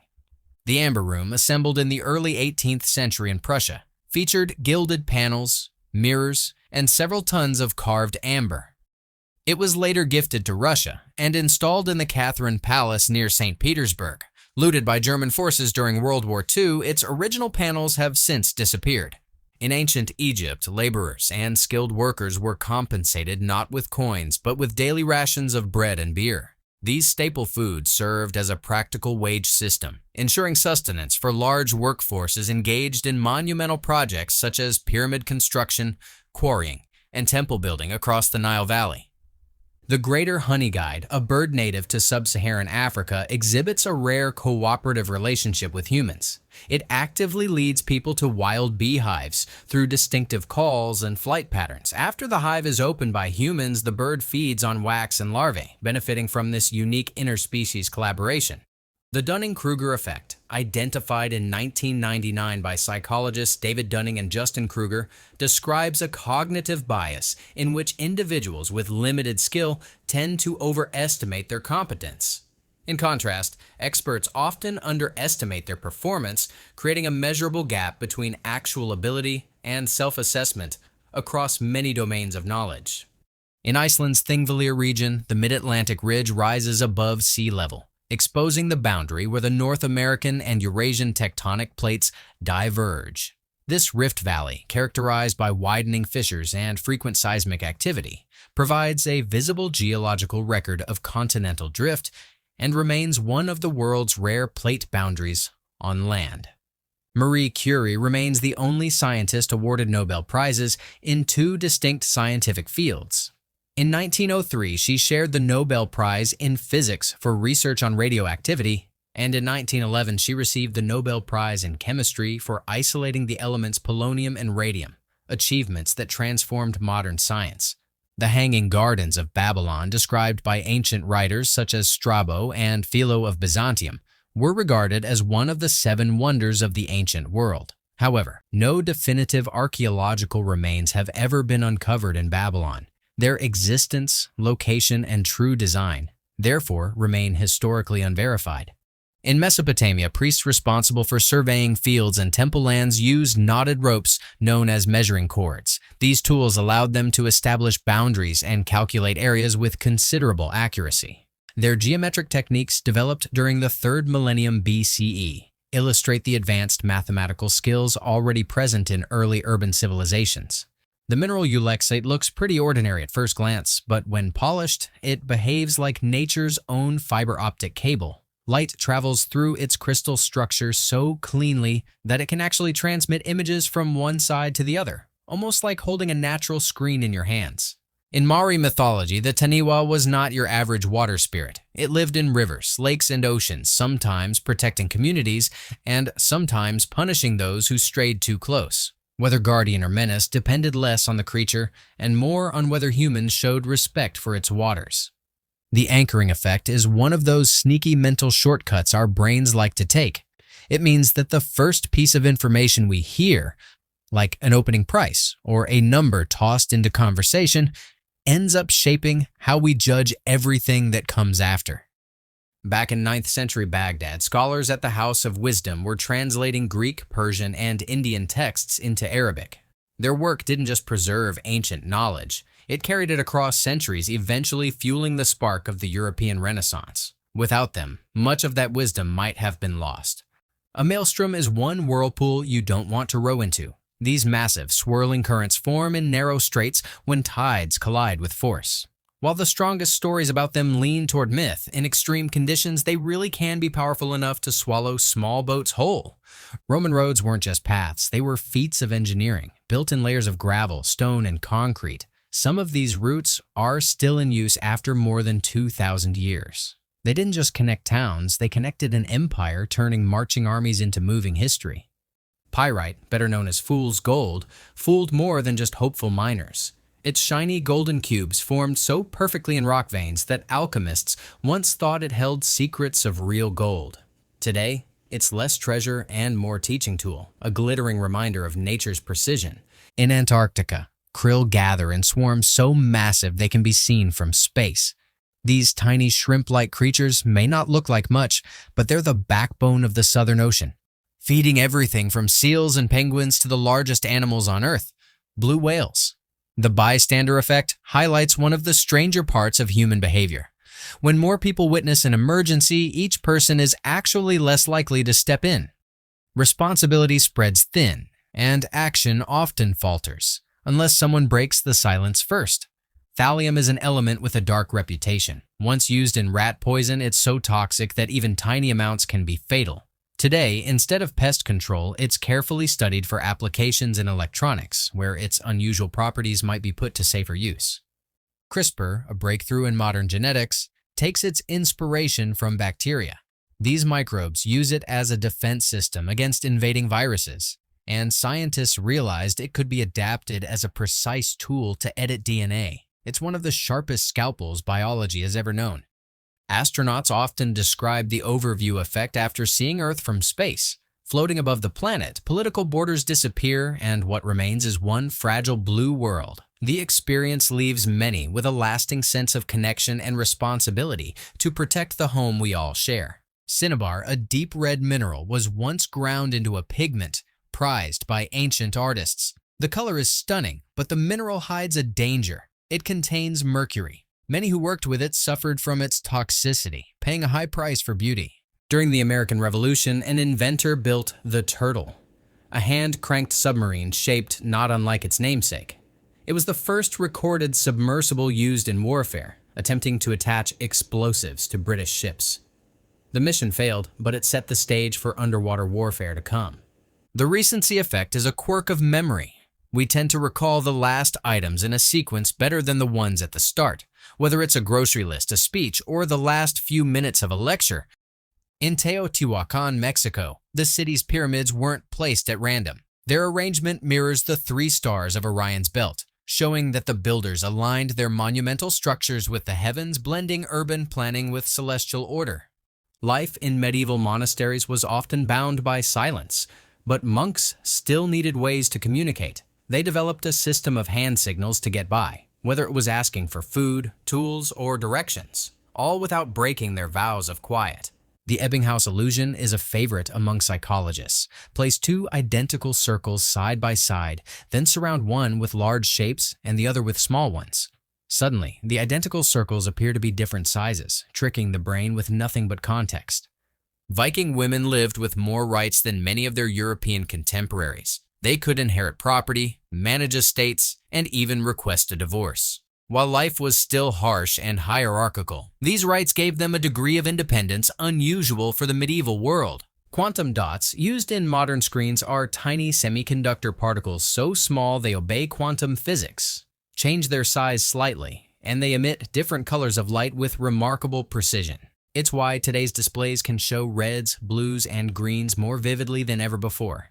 The Amber Room, assembled in the early 18th century in Prussia, featured gilded panels, mirrors, and several tons of carved amber. It was later gifted to Russia and installed in the Catherine Palace near St. Petersburg. Looted by German forces during World War II, its original panels have since disappeared. In ancient Egypt, laborers and skilled workers were compensated not with coins, but with daily rations of bread and beer. These staple foods served as a practical wage system, ensuring sustenance for large workforces engaged in monumental projects such as pyramid construction, quarrying, and temple building across the Nile Valley. The Greater Honey Guide, a bird native to sub-Saharan Africa, exhibits a rare cooperative relationship with humans. It actively leads people to wild beehives through distinctive calls and flight patterns. After the hive is opened by humans, the bird feeds on wax and larvae, benefiting from this unique interspecies collaboration. The Dunning-Kruger effect, identified in 1999 by psychologists David Dunning and Justin Kruger, describes a cognitive bias in which individuals with limited skill tend to overestimate their competence. In contrast, experts often underestimate their performance, creating a measurable gap between actual ability and self-assessment across many domains of knowledge. In Iceland's Thingvellir region, the mid-Atlantic ridge rises above sea level, exposing the boundary where the North American and Eurasian tectonic plates diverge. This rift valley, characterized by widening fissures and frequent seismic activity, provides a visible geological record of continental drift and remains one of the world's rare plate boundaries on land. Marie Curie remains the only scientist awarded Nobel Prizes in two distinct scientific fields. In 1903, she shared the Nobel Prize in Physics for research on radioactivity, and in 1911 she received the Nobel Prize in Chemistry for isolating the elements polonium and radium, achievements that transformed modern science. The Hanging Gardens of Babylon, described by ancient writers such as Strabo and Philo of Byzantium, were regarded as one of the seven wonders of the ancient world. However, no definitive archaeological remains have ever been uncovered in Babylon. Their existence, location, and true design, therefore, remain historically unverified. In Mesopotamia, priests responsible for surveying fields and temple lands used knotted ropes known as measuring cords. These tools allowed them to establish boundaries and calculate areas with considerable accuracy. Their geometric techniques, developed during the 3rd millennium BCE, illustrate the advanced mathematical skills already present in early urban civilizations. The mineral ulexite looks pretty ordinary at first glance, but when polished, it behaves like nature's own fiber optic cable. Light travels through its crystal structure so cleanly that it can actually transmit images from one side to the other, almost like holding a natural screen in your hands. In Maori mythology, the Taniwha was not your average water spirit. It lived in rivers, lakes, and oceans, sometimes protecting communities and sometimes punishing those who strayed too close. Whether guardian or menace depended less on the creature and more on whether humans showed respect for its waters. The anchoring effect is one of those sneaky mental shortcuts our brains like to take. It means that the first piece of information we hear, like an opening price or a number tossed into conversation, ends up shaping how we judge everything that comes after. Back in 9th century Baghdad, scholars at the House of Wisdom were translating Greek, Persian, and Indian texts into Arabic. Their work didn't just preserve ancient knowledge, it carried it across centuries, eventually fueling the spark of the European Renaissance. Without them, much of that wisdom might have been lost. A maelstrom is one whirlpool you don't want to row into. These massive, swirling currents form in narrow straits when tides collide with force. While the strongest stories about them lean toward myth, in extreme conditions they really can be powerful enough to swallow small boats whole. Roman roads weren't just paths, they were feats of engineering, built in layers of gravel, stone, and concrete. Some of these routes are still in use after more than 2,000 years. They didn't just connect towns, they connected an empire, turning marching armies into moving history. Pyrite, better known as fool's gold, fooled more than just hopeful miners. Its shiny golden cubes formed so perfectly in rock veins that alchemists once thought it held secrets of real gold. Today, it's less treasure and more teaching tool, a glittering reminder of nature's precision. In Antarctica, krill gather in swarms so massive they can be seen from space. These tiny shrimp-like creatures may not look like much, but they're the backbone of the Southern Ocean, feeding everything from seals and penguins to the largest animals on Earth, blue whales. The bystander effect highlights one of the stranger parts of human behavior. When more people witness an emergency, each person is actually less likely to step in. Responsibility spreads thin, and action often falters, unless someone breaks the silence first. Thallium is an element with a dark reputation. Once used in rat poison, it's so toxic that even tiny amounts can be fatal. Today, instead of pest control, it's carefully studied for applications in electronics, where its unusual properties might be put to safer use. CRISPR, a breakthrough in modern genetics, takes its inspiration from bacteria. These microbes use it as a defense system against invading viruses, and scientists realized it could be adapted as a precise tool to edit DNA. It's one of the sharpest scalpels biology has ever known. Astronauts often describe the overview effect after seeing Earth from space. Floating above the planet, political borders disappear, and what remains is one fragile blue world. The experience leaves many with a lasting sense of connection and responsibility to protect the home we all share. Cinnabar, a deep red mineral, was once ground into a pigment prized by ancient artists. The color is stunning, but the mineral hides a danger. It contains mercury. Many who worked with it suffered from its toxicity, paying a high price for beauty. During the American Revolution, an inventor built the Turtle, a hand-cranked submarine shaped not unlike its namesake. It was the first recorded submersible used in warfare, attempting to attach explosives to British ships. The mission failed, but it set the stage for underwater warfare to come. The recency effect is a quirk of memory. We tend to recall the last items in a sequence better than the ones at the start, whether it's a grocery list, a speech, or the last few minutes of a lecture. In Teotihuacan, Mexico, the city's pyramids weren't placed at random. Their arrangement mirrors the 3 stars of Orion's belt, showing that the builders aligned their monumental structures with the heavens, blending urban planning with celestial order. Life in medieval monasteries was often bound by silence, but monks still needed ways to communicate. They developed a system of hand signals to get by, whether it was asking for food, tools, or directions, all without breaking their vows of quiet. The Ebbinghaus illusion is a favorite among psychologists. Place 2 identical circles side by side, then surround one with large shapes and the other with small ones. Suddenly, the identical circles appear to be different sizes, tricking the brain with nothing but context. Viking women lived with more rights than many of their European contemporaries. They could inherit property, manage estates, and even request a divorce. While life was still harsh and hierarchical, these rights gave them a degree of independence unusual for the medieval world. Quantum dots used in modern screens are tiny semiconductor particles so small they obey quantum physics, change their size slightly, and they emit different colors of light with remarkable precision. It's why today's displays can show reds, blues, and greens more vividly than ever before.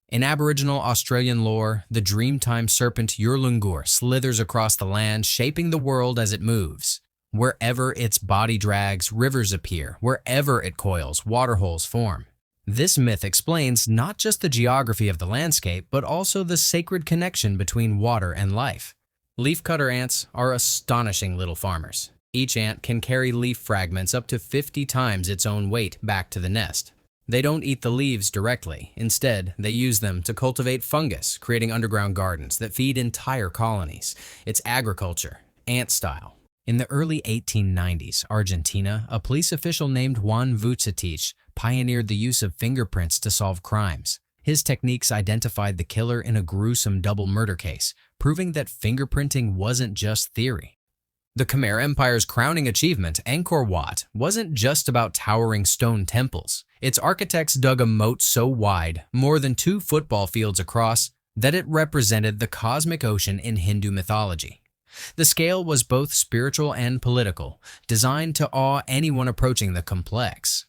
In Aboriginal Australian lore, the Dreamtime serpent Yurlungur slithers across the land, shaping the world as it moves. Wherever its body drags, rivers appear. Wherever it coils, waterholes form. This myth explains not just the geography of the landscape, but also the sacred connection between water and life. Leafcutter ants are astonishing little farmers. Each ant can carry leaf fragments up to 50 times its own weight back to the nest. They don't eat the leaves directly. Instead, they use them to cultivate fungus, creating underground gardens that feed entire colonies. It's agriculture, ant style. In the early 1890s, Argentina, a police official named Juan Vucetich pioneered the use of fingerprints to solve crimes. His techniques identified the killer in a gruesome double murder case, proving that fingerprinting wasn't just theory. The Khmer Empire's crowning achievement, Angkor Wat, wasn't just about towering stone temples. Its architects dug a moat so wide, more than 2 football fields across, that it represented the cosmic ocean in Hindu mythology. The scale was both spiritual and political, designed to awe anyone approaching the complex.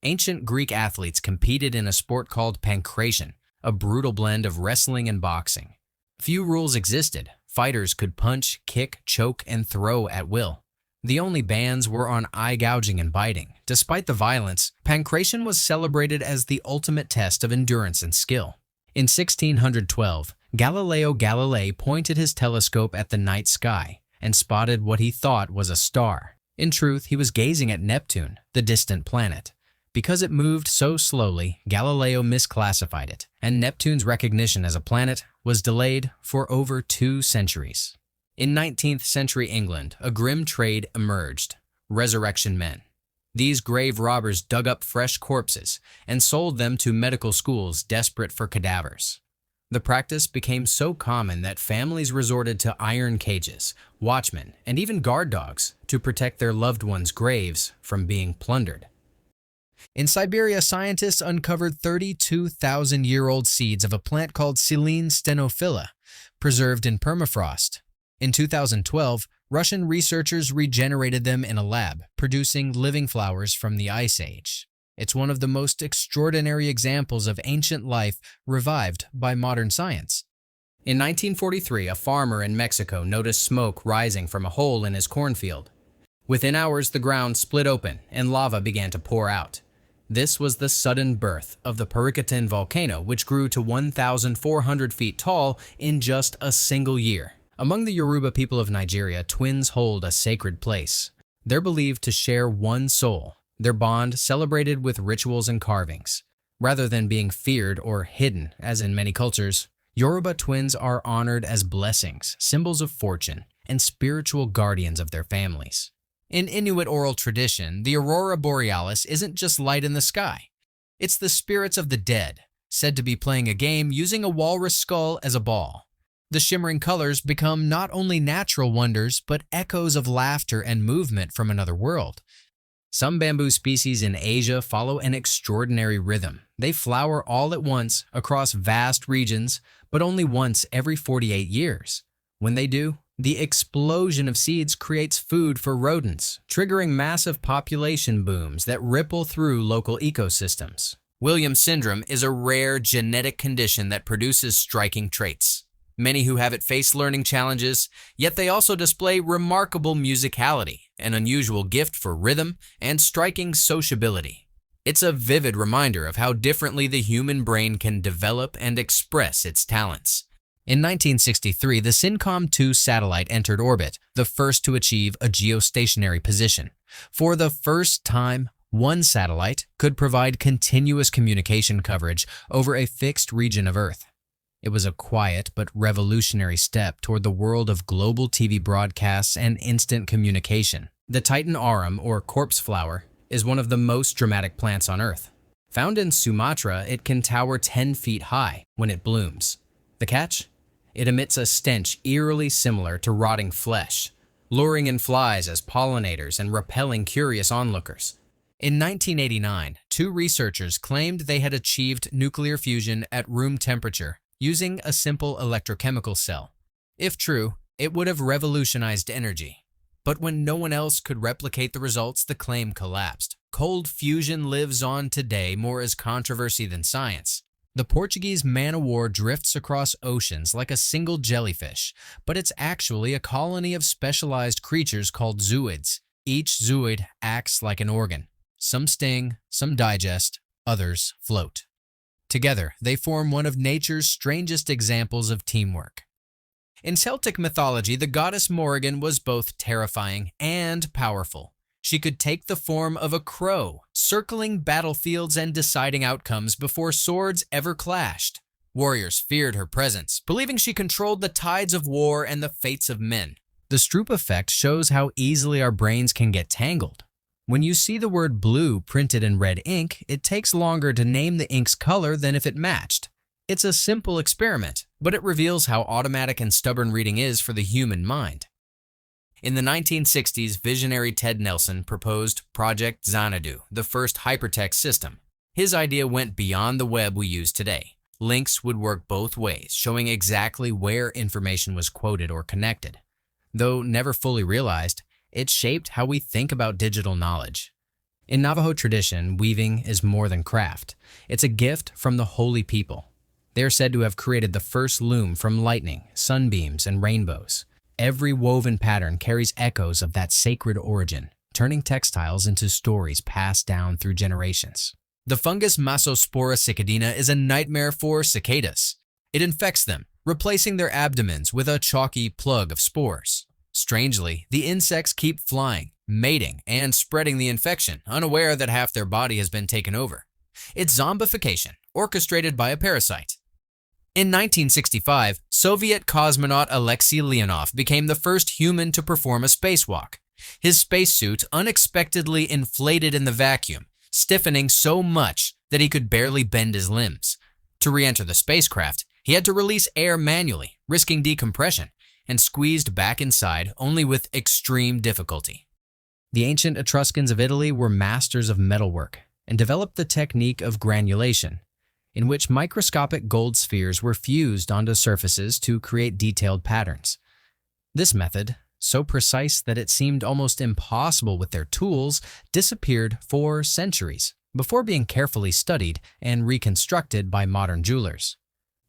Ancient Greek athletes competed in a sport called pankration, a brutal blend of wrestling and boxing. Few rules existed. Fighters could punch, kick, choke, and throw at will. The only bans were on eye gouging and biting. Despite the violence, pankration was celebrated as the ultimate test of endurance and skill. In 1612, Galileo Galilei pointed his telescope at the night sky and spotted what he thought was a star. In truth, he was gazing at Neptune, the distant planet. Because it moved so slowly, Galileo misclassified it, and Neptune's recognition as a planet was delayed for over 2 centuries. In 19th century England, a grim trade emerged: resurrection men. These grave robbers dug up fresh corpses and sold them to medical schools desperate for cadavers. The practice became so common that families resorted to iron cages, watchmen, and even guard dogs to protect their loved ones' graves from being plundered. In Siberia, scientists uncovered 32,000-year-old seeds of a plant called Silene stenophylla, preserved in permafrost. In 2012, Russian researchers regenerated them in a lab, producing living flowers from the Ice Age. It's one of the most extraordinary examples of ancient life revived by modern science. In 1943, a farmer in Mexico noticed smoke rising from a hole in his cornfield. Within hours, the ground split open and lava began to pour out. This was the sudden birth of the Parikatan volcano, which grew to 1,400 feet tall in just a single year. Among the Yoruba people of Nigeria, twins hold a sacred place. They're believed to share one soul, their bond celebrated with rituals and carvings. Rather than being feared or hidden, as in many cultures, Yoruba twins are honored as blessings, symbols of fortune, and spiritual guardians of their families. In Inuit oral tradition, the aurora borealis isn't just light in the sky. It's the spirits of the dead, said to be playing a game using a walrus skull as a ball. The shimmering colors become not only natural wonders, but echoes of laughter and movement from another world. Some bamboo species in Asia follow an extraordinary rhythm. They flower all at once across vast regions, but only once every 48 years. When they do, the explosion of seeds creates food for rodents, triggering massive population booms that ripple through local ecosystems. Williams syndrome is a rare genetic condition that produces striking traits. Many who have it face learning challenges, yet they also display remarkable musicality, an unusual gift for rhythm, and striking sociability. It's a vivid reminder of how differently the human brain can develop and express its talents. In 1963, the SYNCOM-2 satellite entered orbit, the first to achieve a geostationary position. For the first time, one satellite could provide continuous communication coverage over a fixed region of Earth. It was a quiet but revolutionary step toward the world of global TV broadcasts and instant communication. The Titan arum, or corpse flower, is one of the most dramatic plants on Earth. Found in Sumatra, it can tower 10 feet high when it blooms. The catch? It emits a stench eerily similar to rotting flesh, luring in flies as pollinators and repelling curious onlookers. In 1989, two researchers claimed they had achieved nuclear fusion at room temperature using a simple electrochemical cell. If true, it would have revolutionized energy. But when no one else could replicate the results, the claim collapsed. Cold fusion lives on today more as controversy than science. The Portuguese man-o-war drifts across oceans like a single jellyfish, but it's actually a colony of specialized creatures called zooids. Each zooid acts like an organ. Some sting, some digest, others float. Together, they form one of nature's strangest examples of teamwork. In Celtic mythology, the goddess Morrigan was both terrifying and powerful. She could take the form of a crow, circling battlefields and deciding outcomes before swords ever clashed. Warriors feared her presence, believing she controlled the tides of war and the fates of men. The Stroop effect shows how easily our brains can get tangled. When you see the word blue printed in red ink, it takes longer to name the ink's color than if it matched. It's a simple experiment, but it reveals how automatic and stubborn reading is for the human mind. In the 1960s, visionary Ted Nelson proposed Project Xanadu, the first hypertext system. His idea went beyond the web we use today. Links would work both ways, showing exactly where information was quoted or connected. Though never fully realized, it shaped how we think about digital knowledge. In Navajo tradition, weaving is more than craft. It's a gift from the holy people. They are said to have created the first loom from lightning, sunbeams, and rainbows. Every woven pattern carries echoes of that sacred origin, turning textiles into stories passed down through generations. The fungus Massospora cicadina is a nightmare for cicadas. It infects them, replacing their abdomens with a chalky plug of spores. Strangely, the insects keep flying, mating, and spreading the infection, unaware that half their body has been taken over. It's zombification, orchestrated by a parasite. In 1965, Soviet cosmonaut Alexei Leonov became the first human to perform a spacewalk. His spacesuit unexpectedly inflated in the vacuum, stiffening so much that he could barely bend his limbs. To re-enter the spacecraft, he had to release air manually, risking decompression, and squeezed back inside only with extreme difficulty. The ancient Etruscans of Italy were masters of metalwork and developed the technique of granulation, in which microscopic gold spheres were fused onto surfaces to create detailed patterns. This method, so precise that it seemed almost impossible with their tools, disappeared for centuries before being carefully studied and reconstructed by modern jewelers.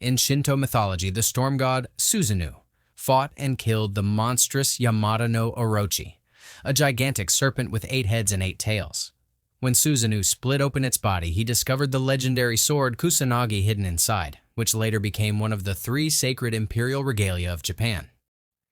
In Shinto mythology, the storm god Susanoo fought and killed the monstrous Yamata no Orochi. a gigantic serpent with 8 heads and 8 tails. When Susanoo split open its body, he discovered the legendary sword Kusanagi hidden inside, which later became one of the 3 sacred imperial regalia of Japan.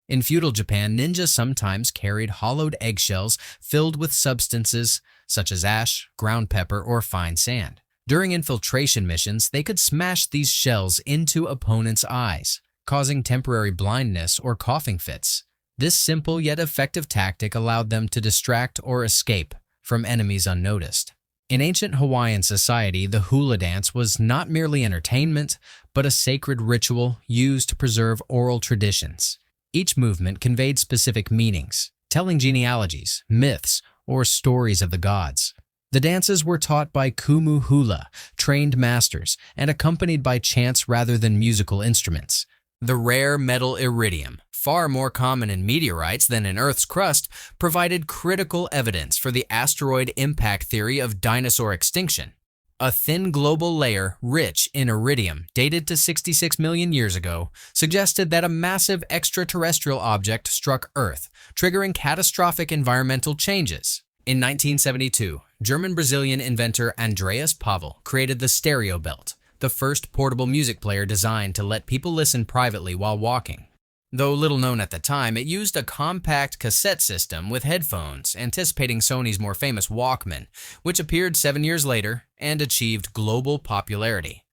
In feudal Japan, ninjas sometimes carried hollowed eggshells filled with substances such as ash, ground pepper, or fine sand. During infiltration missions, they could smash these shells into opponents' eyes, causing temporary blindness or coughing fits. This simple yet effective tactic allowed them to distract or escape from enemies unnoticed. In ancient Hawaiian society, the hula dance was not merely entertainment, but a sacred ritual used to preserve oral traditions. Each movement conveyed specific meanings, telling genealogies, myths, or stories of the gods. The dances were taught by kumu hula, trained masters, and accompanied by chants rather than musical instruments. The rare metal iridium, far more common in meteorites than in Earth's crust, provided critical evidence for the asteroid impact theory of dinosaur extinction. A thin global layer rich in iridium, dated to 66 million years ago, suggested that a massive extraterrestrial object struck Earth, triggering catastrophic environmental changes. In 1972, German-Brazilian inventor Andreas Pavel created the stereo belt, the first portable music player designed to let people listen privately while walking. Though little known at the time, it used a compact cassette system with headphones, anticipating Sony's more famous Walkman, which appeared 7 years later and achieved global popularity.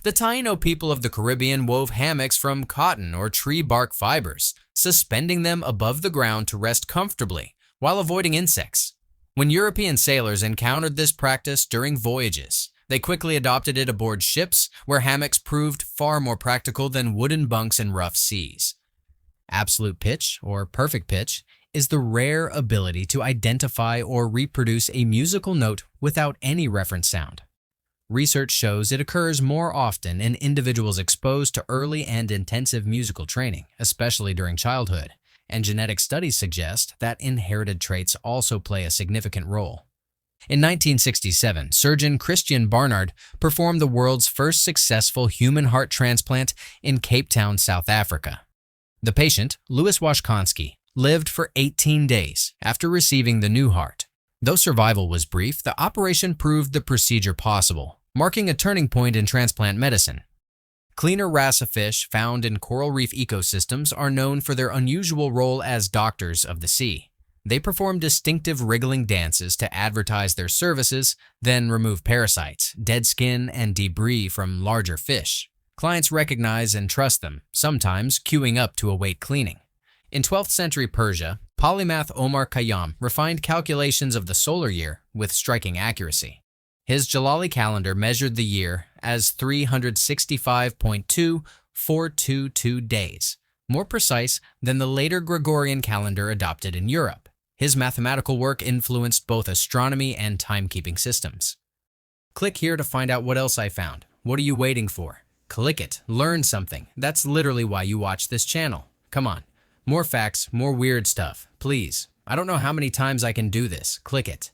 The Taino people of the Caribbean wove hammocks from cotton or tree bark fibers, suspending them above the ground to rest comfortably while avoiding insects. When European sailors encountered this practice during voyages, they quickly adopted it aboard ships, where hammocks proved far more practical than wooden bunks in rough seas. Absolute pitch, or perfect pitch, is the rare ability to identify or reproduce a musical note without any reference sound. Research shows it occurs more often in individuals exposed to early and intensive musical training, especially during childhood, and genetic studies suggest that inherited traits also play a significant role. In 1967, surgeon Christian Barnard performed the world's first successful human heart transplant in Cape Town, South Africa. The patient, Louis Washkansky, lived for 18 days after receiving the new heart. Though survival was brief, the operation proved the procedure possible, marking a turning point in transplant medicine. Cleaner wrassa fish found in coral reef ecosystems are known for their unusual role as doctors of the sea. They perform distinctive wriggling dances to advertise their services, then remove parasites, dead skin, and debris from larger fish. Clients recognize and trust them, sometimes queuing up to await cleaning. In 12th century Persia, polymath Omar Khayyam refined calculations of the solar year with striking accuracy. His Jalali calendar measured the year as 365.2422 days, more precise than the later Gregorian calendar adopted in Europe. His mathematical work influenced both astronomy and timekeeping systems. Click here to find out what else I found. What are you waiting for? Click it. Learn something. That's literally why you watch this channel. Come on. More facts, more weird stuff. Please. I don't know how many times I can do this. Click it.